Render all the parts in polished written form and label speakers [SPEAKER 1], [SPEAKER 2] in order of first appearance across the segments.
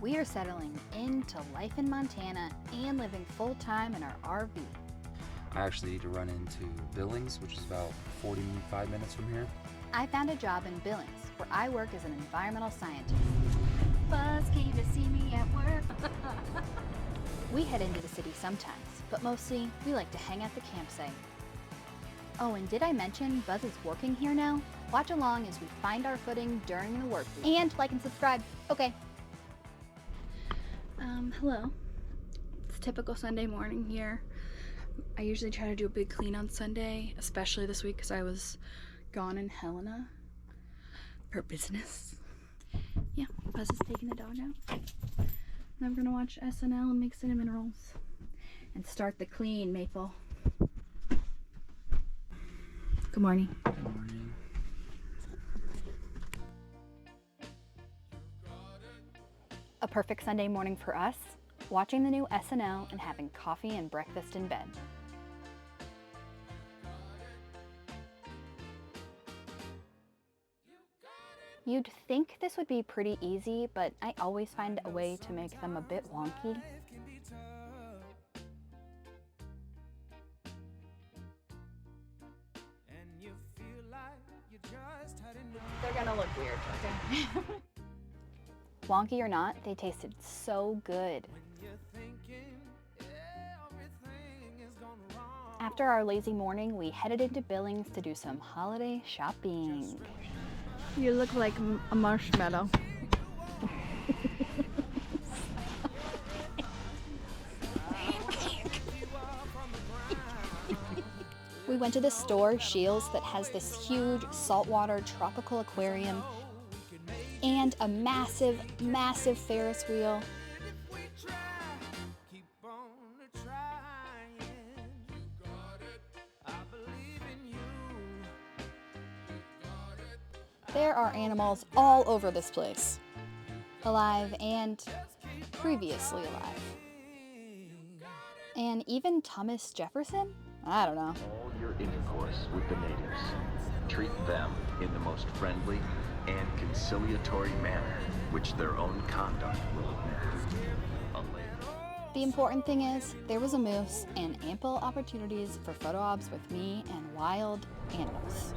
[SPEAKER 1] We are settling into life in Montana and living full-time in our RV.
[SPEAKER 2] I actually need to run into Billings, which is about 45 minutes from here.
[SPEAKER 1] I found a job in Billings, where I work as an environmental scientist. Buzz came to see me at work. We head into the city sometimes, but mostly we like to hang at the campsite. Oh, and did I mention Buzz is working here now? Watch along as we find our footing during the work week. And like and subscribe. Okay.
[SPEAKER 3] Hello. It's typical Sunday morning here. I usually try to do a big clean on Sunday, especially this week because I was gone in Helena for business. Yeah, Buzz is taking the dog out. And I'm gonna watch SNL and make cinnamon rolls and start the clean, Maple. Good morning.
[SPEAKER 2] Good morning.
[SPEAKER 1] A perfect Sunday morning for us, watching the new SNL and having coffee and breakfast in bed. You'd think this would be pretty easy, but I always find a way to make them a bit wonky.
[SPEAKER 3] They're gonna look weird, okay?
[SPEAKER 1] Wonky or not, they tasted so good. After our lazy morning, we headed into Billings to do some holiday shopping.
[SPEAKER 3] You look like a marshmallow.
[SPEAKER 1] We went to the store, Shields, that has this huge saltwater tropical aquarium and a massive, massive Ferris wheel. There are animals all over this place, alive and previously alive. And even Thomas Jefferson? I don't know.
[SPEAKER 4] All your intercourse with the natives, treat them in the most friendly and conciliatory manner, which their own conduct will admit.
[SPEAKER 1] The important thing is, there was a moose and ample opportunities for photo ops with me and wild animals.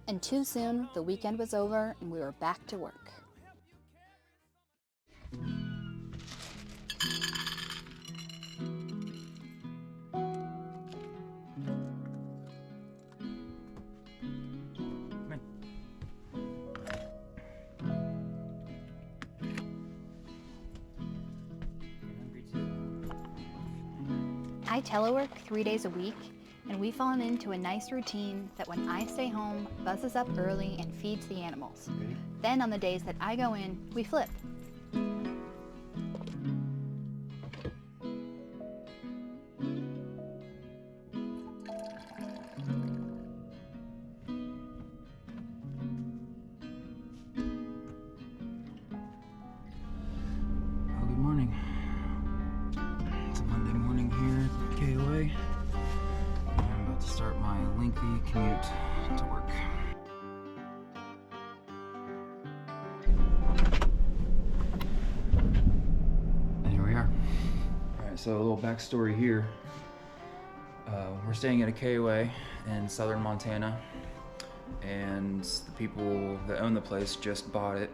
[SPEAKER 1] And too soon, the weekend was over and we were back to work. I telework 3 days a week, and we've fallen into a nice routine that when I stay home, Buzz is up early and feeds the animals. Then on the days that I go in, we flip.
[SPEAKER 2] Good morning. It's a Monday morning here at KOA. I'm about to start my lengthy commute to work. And here we are. Alright, so a little backstory here. We're staying at a KOA in southern Montana, and the people that own the place just bought it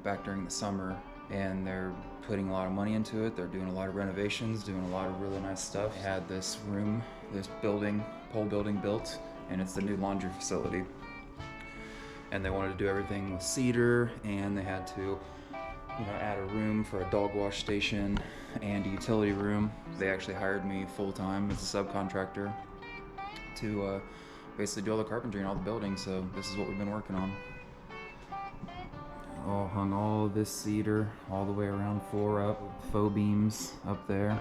[SPEAKER 2] back during the summer, and they're putting a lot of money into it. They're doing a lot of renovations, doing a lot of really nice stuff. They had this room, this building, pole building built, and it's the new laundry facility. And they wanted to do everything with cedar, and they had to, add a room for a dog wash station and a utility room. They actually hired me full-time as a subcontractor to basically do all the carpentry in all the buildings, so this is what we've been working on. Hung all this cedar all the way around floor up, faux beams up there,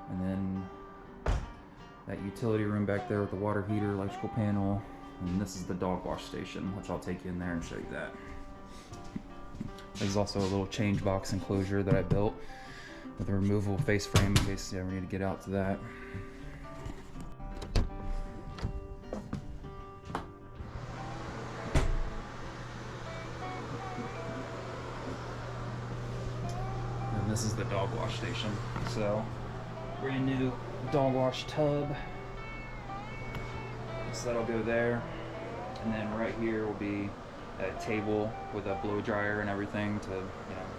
[SPEAKER 2] and then that utility room back there with the water heater, electrical panel, and this is the dog wash station, which I'll take you in there and show you that. There's also a little change box enclosure that I built with a removable face frame in case you ever need to get out to that. this is the dog wash station. So, brand new dog wash tub. So that'll go there. And then right here will be a table with a blow dryer and everything to,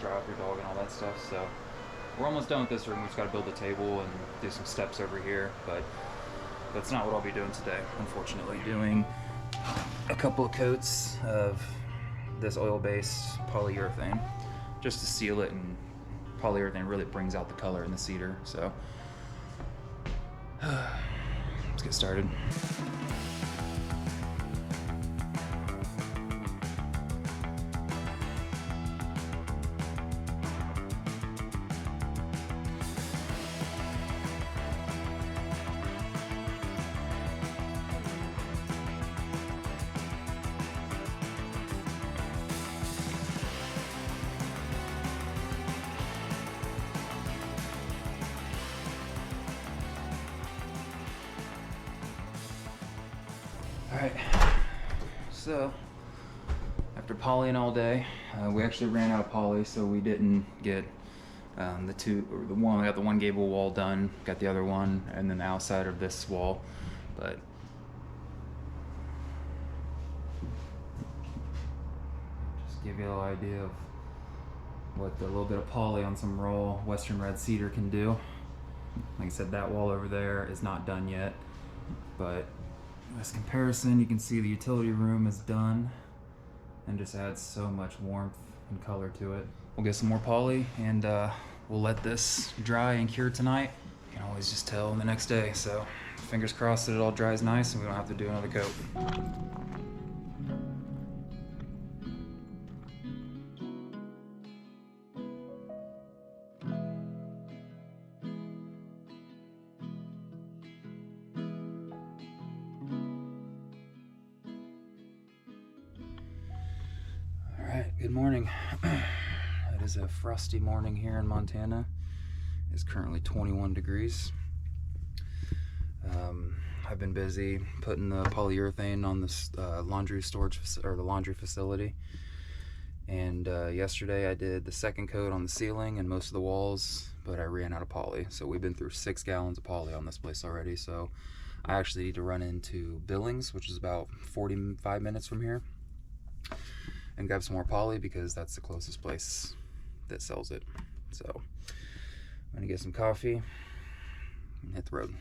[SPEAKER 2] dry off your dog and all that stuff. So we're almost done with this room. We just got to build a table and do some steps over here, but that's not what I'll be doing today, unfortunately. Doing a couple of coats of this oil-based polyurethane just to seal it, and polyurethane really brings out the color in the cedar. So let's get started. Alright, so after polying all day, we actually ran out of poly, so we didn't get we got the one gable wall done, got the other one, and then the outside of this wall, but just give you a little idea of what the little bit of poly on some raw Western red cedar can do. Like I said, that wall over there is not done yet, but as comparison, you can see the utility room is done and just adds so much warmth and color to it. We'll get some more poly and we'll let this dry and cure tonight. You can always just tell the next day, so fingers crossed that it all dries nice and we don't have to do another coat. Good morning. It is a frosty morning here in Montana. It's currently 21 degrees. I've been busy putting the polyurethane on this laundry facility. And yesterday I did the second coat on the ceiling and most of the walls, but I ran out of poly. So we've been through 6 gallons of poly on this place already. So I actually need to run into Billings, which is about 45 minutes from here, and grab some more poly because that's the closest place that sells it. So I'm gonna get some coffee and hit the road.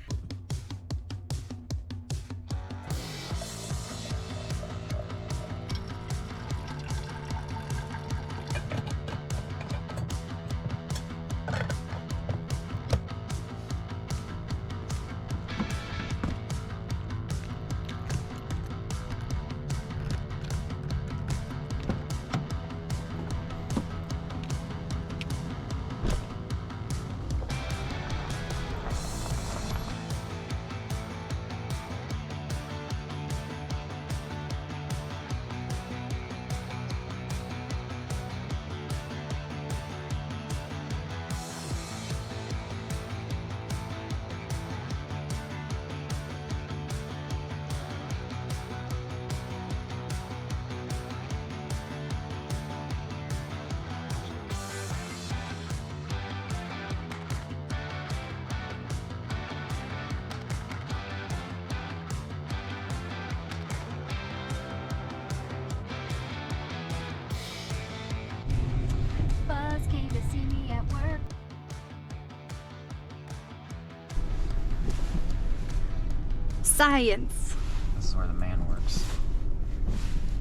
[SPEAKER 3] Science.
[SPEAKER 2] This is where the man works.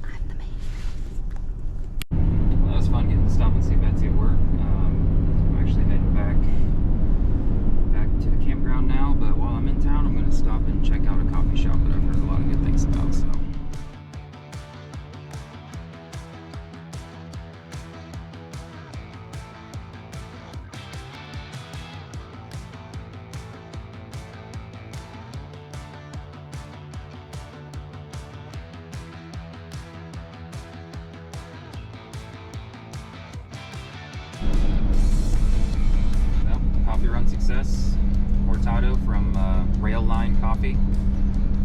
[SPEAKER 3] I'm the man.
[SPEAKER 2] Well, that was fun getting to stop and see Betsy at work. I'm actually heading back to the campground now, but while I'm in town, I'm going to stop and check out a coffee shop that I've heard a lot of good things about. So. Well, coffee run success. Cortado from Rail Line Coffee.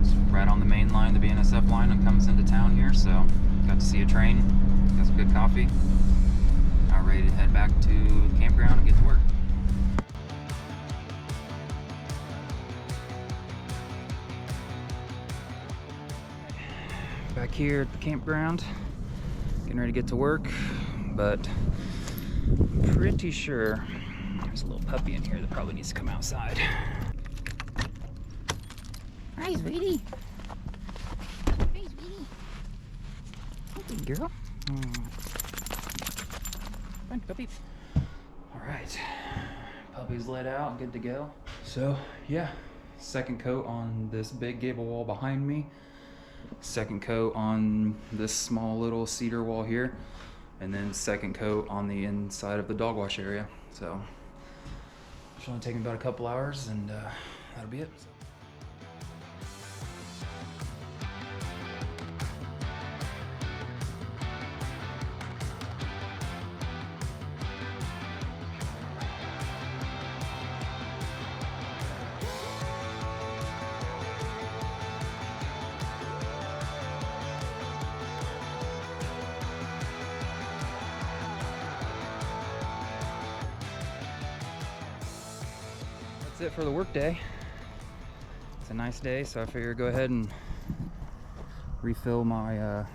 [SPEAKER 2] It's right on the main line, the BNSF line, and comes into town here, so got to see a train, got some good coffee. Now about ready to head back to the campground and get to work. Back here at the campground, getting ready to get to work, but I'm pretty sure there's a little puppy in here that probably needs to come outside. Hi, sweetie. Hey, sweetie. Hey, girl. Fun puppy. All right, puppy's let out, good to go. So yeah, second coat on this big gable wall behind me. Second coat on this small little cedar wall here, and then second coat on the inside of the dog wash area. So it's only taking about a couple hours, and that'll be it. That's it for the work day. It's a nice day, so I figure go ahead and refill my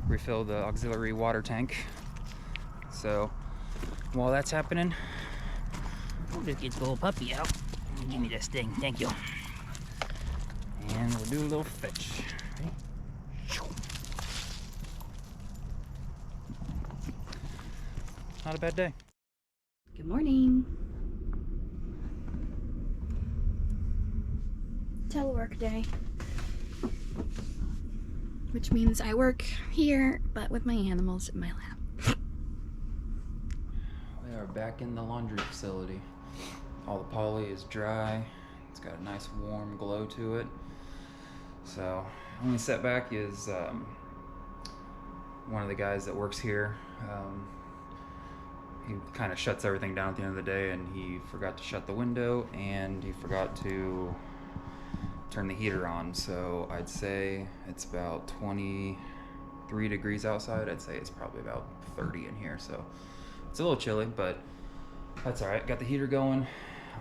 [SPEAKER 2] refill the auxiliary water tank. So while that's happening, we'll just get the little puppy out. Give me this thing, thank you. And we'll do a little fetch. Not a bad day.
[SPEAKER 3] Good morning. Telework day, which means I work here but with my animals in my lap.
[SPEAKER 2] We are back in the laundry facility. All the poly is dry. It's got a nice warm glow to it. So only setback is one of the guys that works here. He kind of shuts everything down at the end of the day, and he forgot to shut the window, and he forgot to turn the heater on. So I'd say it's about 23 degrees outside. I'd say it's probably about 30 in here, so it's a little chilly, but that's all right. Got the heater going.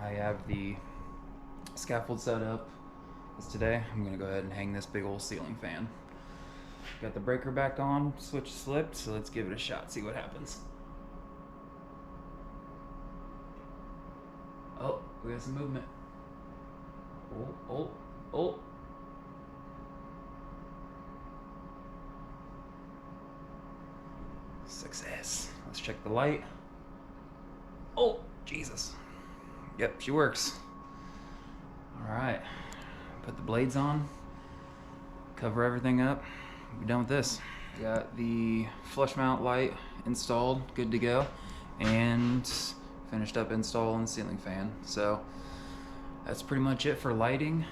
[SPEAKER 2] I have the scaffold set up. As today I'm gonna go ahead and hang this big old ceiling fan. Got the breaker back on, switch slipped, so let's give it a shot, see what happens. Oh, we got some movement. Oh. Success. Let's check the light. Oh, Jesus. Yep, she works. All right, put the blades on, cover everything up, be done with this. Got the flush mount light installed, good to go, and finished up installing the ceiling fan. So that's pretty much it for lighting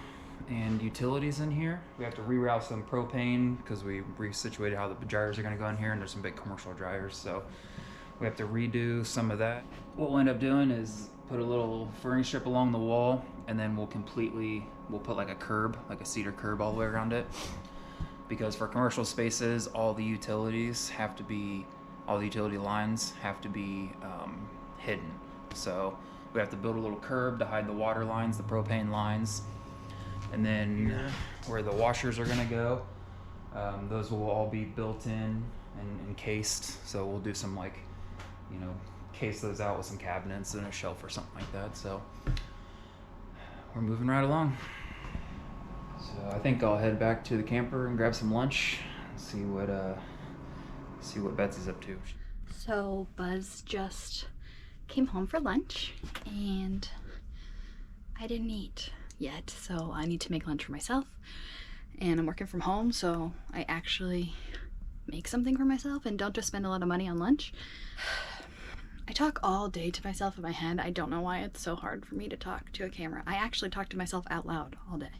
[SPEAKER 2] and utilities in here. We have to reroute some propane because we resituated how the dryers are going to go in here, and there's some big commercial dryers, so we have to redo some of that. What we'll end up doing is put a little furring strip along the wall, and then we'll put like a curb, like a cedar curb all the way around it, because for commercial spaces all the utility lines have to be hidden. So we have to build a little curb to hide the water lines, the propane lines, and then where the washers are gonna go, those will all be built in and encased. So we'll do some case those out with some cabinets and a shelf or something like that. So we're moving right along. So I think I'll head back to the camper and grab some lunch and see what Betsy's up to.
[SPEAKER 3] So Buzz just came home for lunch, and I didn't eat yet, so I need to make lunch for myself. And I'm working from home, so I actually make something for myself and don't just spend a lot of money on lunch. I talk all day to myself in my head. I don't know why it's so hard for me to talk to a camera. I actually talk to myself out loud all day.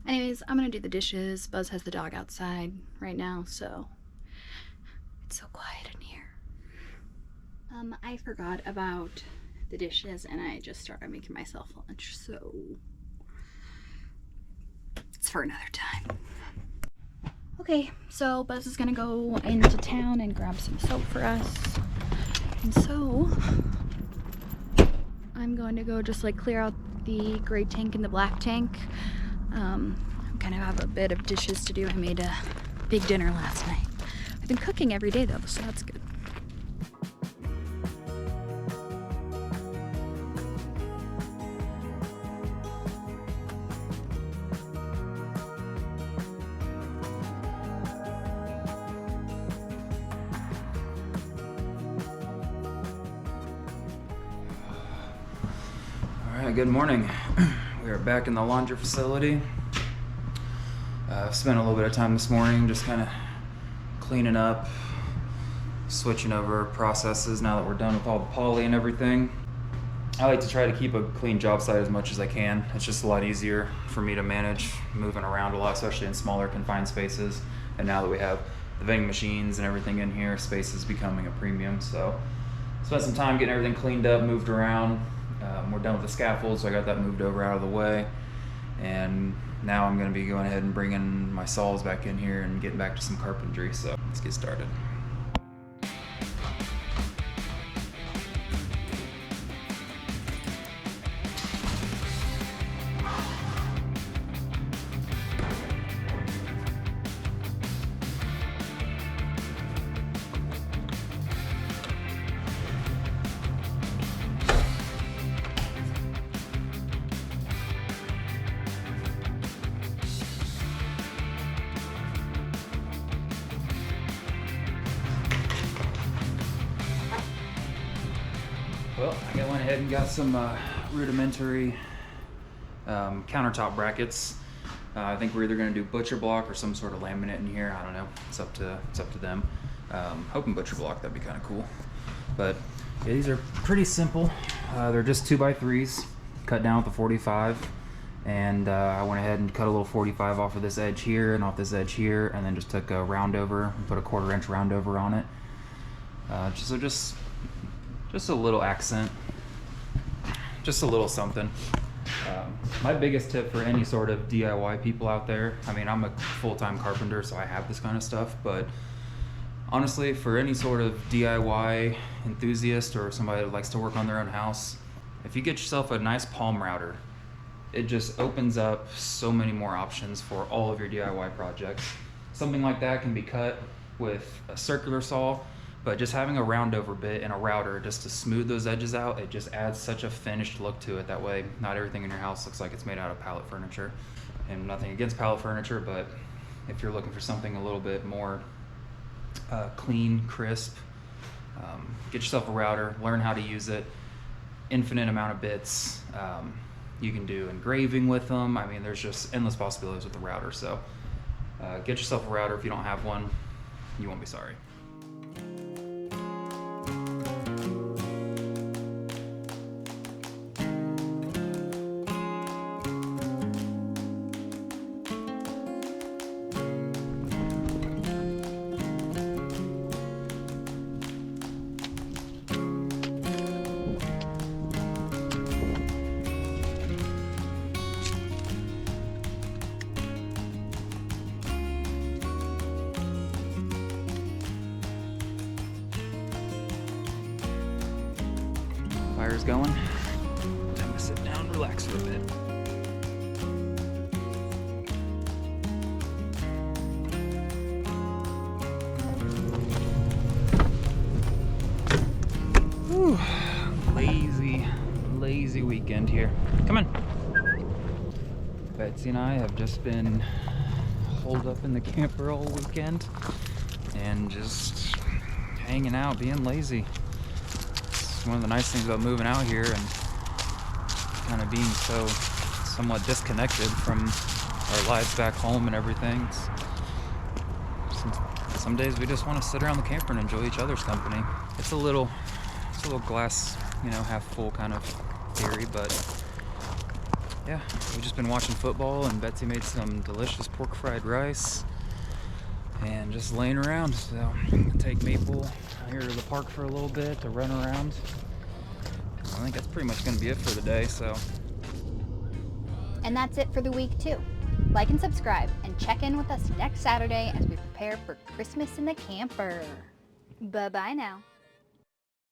[SPEAKER 3] Anyways, I'm gonna do the dishes. Buzz has the dog outside right now, so it's so quiet in here. I forgot about the dishes, and I just started making myself lunch, so it's for another time. Okay, so Buzz is gonna go into town and grab some soap for us. And so I'm going to go just like clear out the gray tank and the black tank. I kind of have a bit of dishes to do. I made a big dinner last night. I've been cooking every day though, so that's good.
[SPEAKER 2] Alright, good morning. We are back in the laundry facility. I've spent a little bit of time this morning just kind of cleaning up, switching over processes now that we're done with all the poly and everything. I like to try to keep a clean job site as much as I can. It's just a lot easier for me to manage moving around a lot, especially in smaller confined spaces. And now that we have the vending machines and everything in here, space is becoming a premium. So spent some time getting everything cleaned up, moved around. We're done with the scaffold, so I got that moved over out of the way. And now I'm going to be going ahead and bringing my saws back in here and getting back to some carpentry. So let's get started. Well, I went ahead and got some rudimentary countertop brackets. I think we're either going to do butcher block or some sort of laminate in here. I don't know. It's up to them. Hoping butcher block, that'd be kind of cool. But yeah, these are pretty simple. They're just 2x3s cut down with a 45. And I went ahead and cut a little 45 off of this edge here and off this edge here, and then just took a round over and put a 1/4 inch round over on it. Just a little accent, just a little something. My biggest tip for any sort of DIY people out there, I mean, I'm a full-time carpenter, so I have this kind of stuff, but honestly, for any sort of DIY enthusiast or somebody that likes to work on their own house, if you get yourself a nice palm router, it just opens up so many more options for all of your DIY projects. Something like that can be cut with a circular saw, but just having a round over bit and a router just to smooth those edges out, it just adds such a finished look to it. That way, not everything in your house looks like it's made out of pallet furniture. And nothing against pallet furniture, but if you're looking for something a little bit more clean, crisp, get yourself a router, learn how to use it. Infinite amount of bits. You can do engraving with them. I mean, there's just endless possibilities with the router. So get yourself a router. If you don't have one, you won't be sorry. Fire's going. Time to sit down and relax for a bit. Whew. Lazy weekend here. Come on. Betsy and I have just been holed up in the camper all weekend and just hanging out, being lazy. One of the nice things about moving out here and kind of being so somewhat disconnected from our lives back home and everything. Some days we just want to sit around the camper and enjoy each other's company. It's a little glass, half full kind of theory, but yeah, we've just been watching football and Betsy made some delicious pork fried rice and just laying around. So take Maple here to the park for a little bit to run around. I think that's pretty much going to be it for the day. So,
[SPEAKER 1] And that's it for the week too. Like and subscribe, and check in with us next Saturday as we prepare for Christmas in the camper. Bye-bye now.